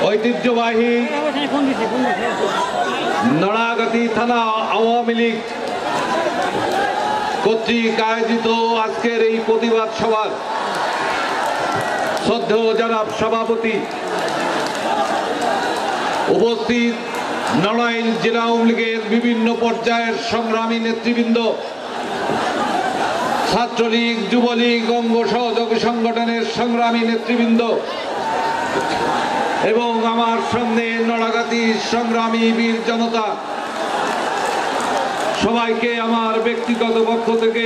ঐতিহ্যবাহী নড়াগাতি থানা আওয়ামী লীগ কর্তৃক আয়োজিত আজকের এই প্রতিবাদ সভার শ্রদ্ধেয় জনাব সভাপতি, উপস্থিত নড়াইল জেলা আওয়ামী লীগের বিভিন্ন পর্যায়ের সংগ্রামী নেতৃবৃন্দ, ছাত্রলীগ, যুবলীগ, অঙ্গ সহযোগী সংগঠনের সংগ্রামী নেতৃবৃন্দ এবং আমার সামনে নড়াগাতির সংগ্রামী বীর জনতা, সবাইকে আমার ব্যক্তিগত পক্ষ থেকে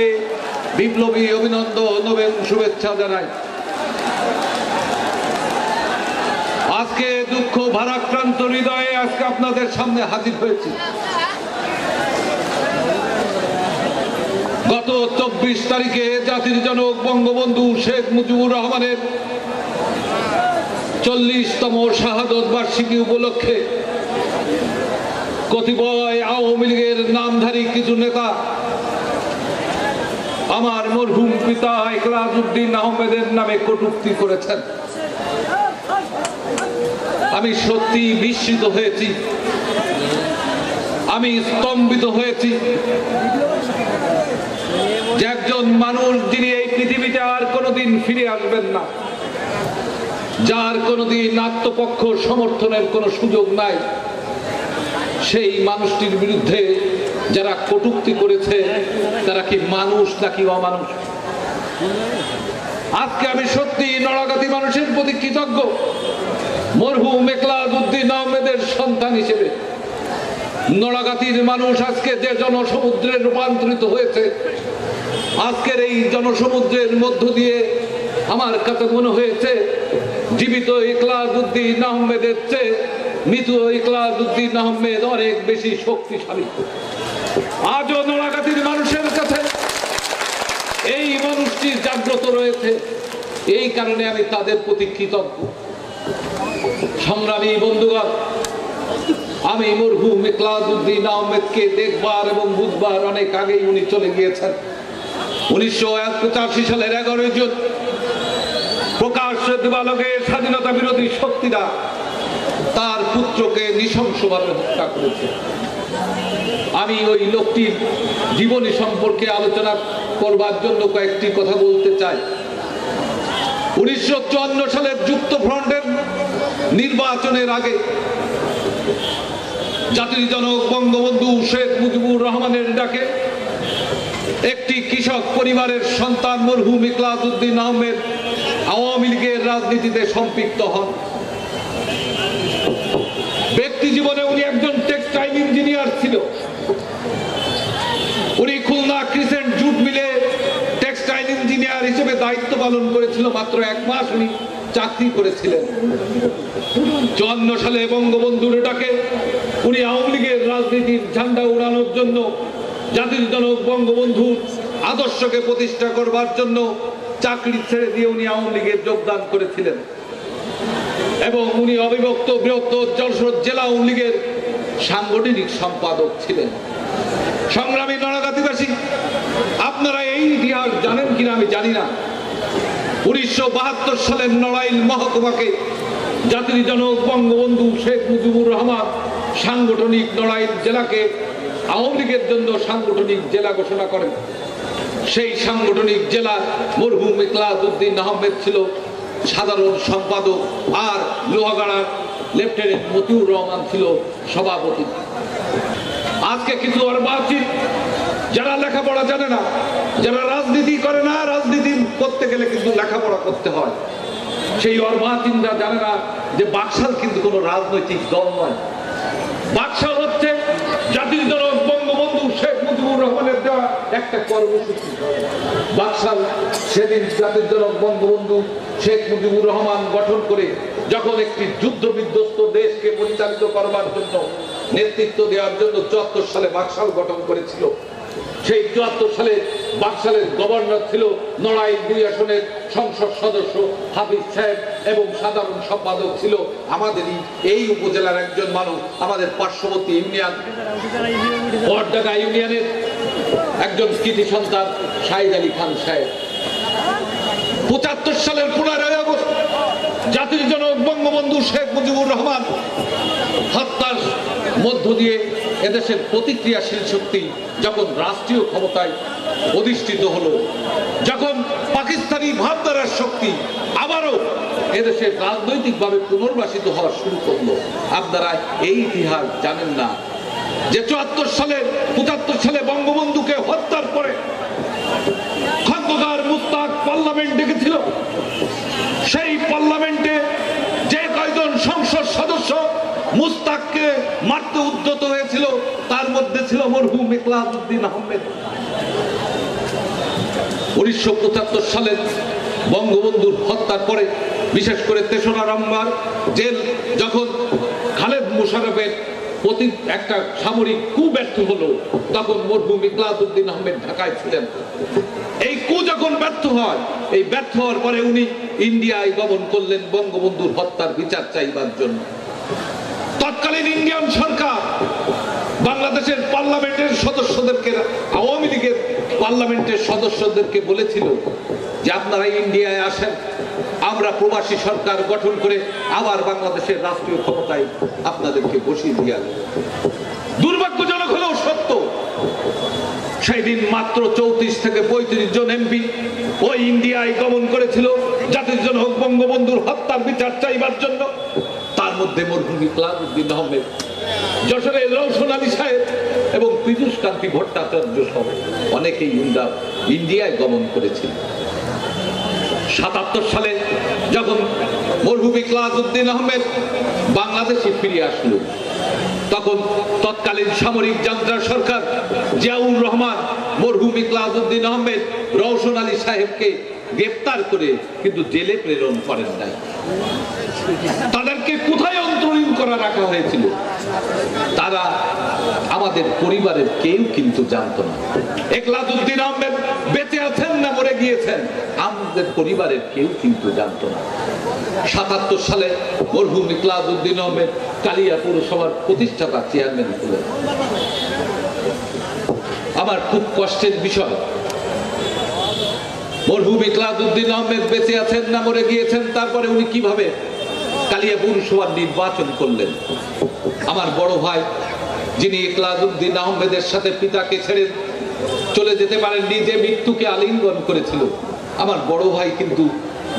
বিপ্লবী অভিনন্দন এবং শুভেচ্ছা জানাই। আজকে দুঃখ ভারাক্রান্ত হৃদয়ে আজকে আপনাদের সামনে হাজির হয়েছি। গত 24 তারিখে জাতির জনক বঙ্গবন্ধু শেখ মুজিবুর রহমানের 40তম শাহাদত বার্ষিকী উপলক্ষে কতিপয় আওয়ামী লীগের নামধারী কিছু নেতা আমার মরহুম পিতা ইকরাজ উদ্দিন আহমেদের নামে কটূক্তি করেছেন। আমি সত্যি বিস্মিত হয়েছি, আমি স্তম্ভিত হয়েছি যে একজন মানুষ যিনি এই পৃথিবীতে আর কোনোদিন ফিরে আসবেন না, যার কোনোদিন আত্মপক্ষ সমর্থনের কোনো সুযোগ নাই, সেই মানুষটির বিরুদ্ধে যারা কটূক্তি করেছে তারা কি মানুষ নাকি অমানুষ? আজকে আমি সত্যি নড়াগাতি মানুষের প্রতি কৃতজ্ঞ। মরহুম ইকরাজ উদ্দিন আহমেদের সন্তান হিসেবে নড়াগাতির মানুষ আজকে যে জনসমুদ্রে রূপান্তরিত হয়েছে, আজকের এই জনসমুদ্রের মধ্য দিয়ে আমার কাছে মনে হয়েছে জীবিত ইকরাজ উদ্দিন আহমেদের চেয়ে মৃত ইকরাজ উদ্দিন আহমেদ অনেক বেশি শক্তিশালী। আজও নড়াগাতির মানুষের কাছে এই মানুষটি জাগ্রত রয়েছে, এই কারণে আমি তাদের প্রতি কৃতজ্ঞ। সংগ্রামী বন্ধুগণ, আমি মরহুম ইকরাজ উদ্দিন আহমেদকে দেখবার এবং বুঝবার অনেক আগেই উনি চলে গিয়েছেন। 1985 সালের 11 জুন প্রকাশ্য দিবালোকে স্বাধীনতা বিরোধী শক্তিরা তার পুত্রকে নৃশংসভাবে হত্যা করেছে। আমি ওই লোকটির জীবনী সম্পর্কে আলোচনা করবার জন্য কয়েকটি কথা বলতে চাই। 1954 সালের যুক্তফ্রন্টের নির্বাচনের আগে জাতির জনক বঙ্গবন্ধু শেখ মুজিবুর রহমানের ডাকে একটি কৃষক পরিবারের সন্তান মরহুম ইকরাজ উদ্দিন আহমেদ আওয়ামী লীগের রাজনীতিতে সম্পৃক্ত হন। ব্যক্তি জীবনে উনি একজন টেক্সটাইল ইঞ্জিনিয়ার ছিল। উনি খুলনা ক্রিসেন্ট জুট মিলে টেক্সটাইল ইঞ্জিনিয়ার হিসেবে দায়িত্ব পালন করেছিল। মাত্র 1 মাস উনি চাকরি করেছিলেন। 54 সালে বঙ্গবন্ধুর ডাকে উনি আওয়ামী লীগের রাজনীতির ঝান্ডা উড়ানোর জন্য, জাতির জনক বঙ্গবন্ধুর আদর্শকে প্রতিষ্ঠা করবার জন্য চাকরি ছেড়ে দিয়ে উনি আওয়ামী লীগের যোগদান করেছিলেন এবং উনি অবিভক্ত বৃহত্তর যশোর জেলা আওয়ামী লীগের সাংগঠনিক সম্পাদক ছিলেন। সংগ্রামী নড়াগাতিবাসী, আপনারা এই ইতিহাস জানেন কিনা আমি জানি না। 1972 সালের নড়াইল মহকুমাকে জাতির জনক বঙ্গবন্ধু শেখ মুজিবুর রহমান সাংগঠনিক নড়াইল জেলাকে আওয়ামী লীগের জন্য সাংগঠনিক জেলা ঘোষণা করেন। সেই সাংগঠনিক জেলা মরহুম ইকরাজ উদ্দিন আহমেদ ছিল সাধারণ সম্পাদক, আর লোহাগাড়ার লেফটেন্যান্ট মতিউর রহমান ছিল সভাপতি। আজকে কিছু অর্বাচীন যারা লেখাপড়া জানে না, যারা রাজনীতি করে না, রাজনীতি করতে গেলে কিন্তু লেখাপড়া করতে হয়, সেই অর্বাচীনরা জানে না যে বাকশাল কিন্তু কোনো রাজনৈতিক দল নয়। বাকশাল হচ্ছে জাতির জনক বঙ্গবন্ধু শেখ মুজিবুর রহমানের দেওয়া একটা কর্মসূচি। বাকশাল সেদিন জাতির জনক বঙ্গবন্ধু শেখ মুজিবুর রহমান গঠন করে যখন একটি যুদ্ধ বিধ্বস্ত দেশকে পরিচালিত করবার জন্য, নেতৃত্ব দেওয়ার জন্য 74 সালে বাকশাল গঠন করেছিল। সেই 74 সালে বাকশালের গভর্নর ছিল নড়াইল 2 আসনের সংসদ সদস্য হাফিজ সাহেব এবং সাধারণ সম্পাদক ছিল আমাদেরই এই উপজেলার একজন মানুষ, আমাদের পার্শ্ববর্তী ইউনিয়ন বড়ডাঙ্গা ইউনিয়নের একজন কৃতি সন্তান শাহিদ আলী খান সাহেব। 75 সালের 15 আগস্ট জাতির জনক বঙ্গবন্ধু শেখ মুজিবুর রহমান হত্যার মধ্য দিয়ে এদেশের প্রতিক্রিয়াশীল শক্তি যখন রাষ্ট্রীয় ক্ষমতায় অধিষ্ঠিত হলো, যখন পাকিস্তানি ভাবধারার শক্তি আবারও এদেশের রাজনৈতিকভাবে পুনর্বাসিত হওয়া শুরু করলো, আপনারা এই ইতিহাস জানেন না যে 74 সালে বঙ্গবন্ধুকে হত্যার পরে খন্দকার মুস্তাক পার্লামেন্ট ডেকেছিল। সেই পার্লামেন্টে যে কয়জন সংসদ সদস্য মুস্তাককে মারতে উদ্যত হয়েছিল তার মধ্যে ছিল মরহুম ইকলাস উদ্দিন আহমেদ। 1975 সালে বঙ্গবন্ধুর হত্যার পরে বিশেষ করে 3রা নভেম্বর জেল যখন খালেদ মোশাররফের প্রতি একটা সামরিক কু ব্যর্থ হলো, তখন মরহুম ইকলাস উদ্দিন আহমেদ ঢাকায় ছিলেন। এই কু যখন ব্যর্থ হয়, এই ব্যর্থ হওয়ার পরে উনি ইন্ডিয়ায় গমন করলেন বঙ্গবন্ধুর হত্যার বিচার চাইবার জন্য। তৎকালীন ইন্ডিয়ান সরকার বাংলাদেশের পার্লামেন্টের সদস্যদেরকে, আওয়ামী লীগের পার্লামেন্টের সদস্যদেরকে বলেছিল যে আপনারা ইন্ডিয়ায় আসেন, আমরা প্রবাসী সরকার গঠন করে আবার বাংলাদেশের রাষ্ট্রীয় ক্ষমতায় আপনাদেরকে বসিয়ে দিয়ে আসবো। দুর্ভাগ্যজনক হলেও সত্য, সেই দিন মাত্র 34 থেকে 35 জন এমপি ওই ইন্ডিয়ায় গমন করেছিল জাতির জনক বঙ্গবন্ধুর হত্যার বিচার চাইবার জন্য। তার মধ্যে মরহুম ইকলাস উদ্দিন আহমেদ, যশোরের রওশন আলী সাহেব এবং পীযূষ কান্তি ভট্টাচার্য সহ অনেকেই ইন্ডিয়ায় গমন করেছিল। 77 সালে যখন মরহুম ইকলাস উদ্দিন আহমেদ বাংলাদেশে ফিরে আসলো, তখন তৎকালীন সামরিক জান্ত্রা সরকার জিয়াউর রহমান মরহুম ইকলাস উদ্দিন আহমেদ, রওশন আলী সাহেবকে গ্রেফতার করে কিন্তু জেলে প্রেরণ করেন নাই। তাদেরকে কোথায় অন্তরীণ করা রাখা হয়েছিল তারা আমাদের পরিবারের কেউ কিন্তু জানতো না। ইকলাস উদ্দিন আহমেদ বেঁচে আছেন না মরে গিয়েছেন আমাদের পরিবারের কেউ কিন্তু জানতো না। 77 সালে মরহুম ইকলাস উদ্দিন আহমেদ কালিয়া পৌরসভার প্রতিষ্ঠাতা চেয়ারম্যান ছিলেন। আমার খুব কষ্টের বিষয়, মরহুম ইকলাস উদ্দিন আহমেদ বেঁচে আছেন না মরে গিয়েছেন, তারপরে উনি কিভাবে কালিয়া পৌরসভার নির্বাচন করলেন। আমার বড় ভাই যিনি ইকলাস উদ্দিন আহমেদের সাথে পিতাকে ছেড়ে চলে যেতে পারেননি, যে মৃত্যুকে আলিঙ্গন করেছিল, আমার বড় ভাই কিন্তু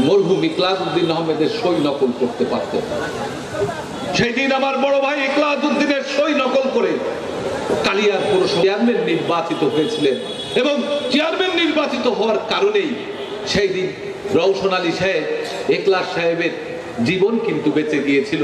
মরহুম ইকলাস উদ্দিন আহমেদের সই নকল করতে পারতেন। সেই দিন আমার বড় ভাই ইকলাস উদ্দিনের সই নকল করে কালিয়ার পৌরসভা চেয়ারম্যান নির্বাচিত হয়েছিলেন এবং চেয়ারম্যান নির্বাচিত হওয়ার কারণেই সেই দিন রওশন আলী সাহেব, ইকলাস সাহেবের জীবন কিন্তু বেঁচে গিয়েছিল।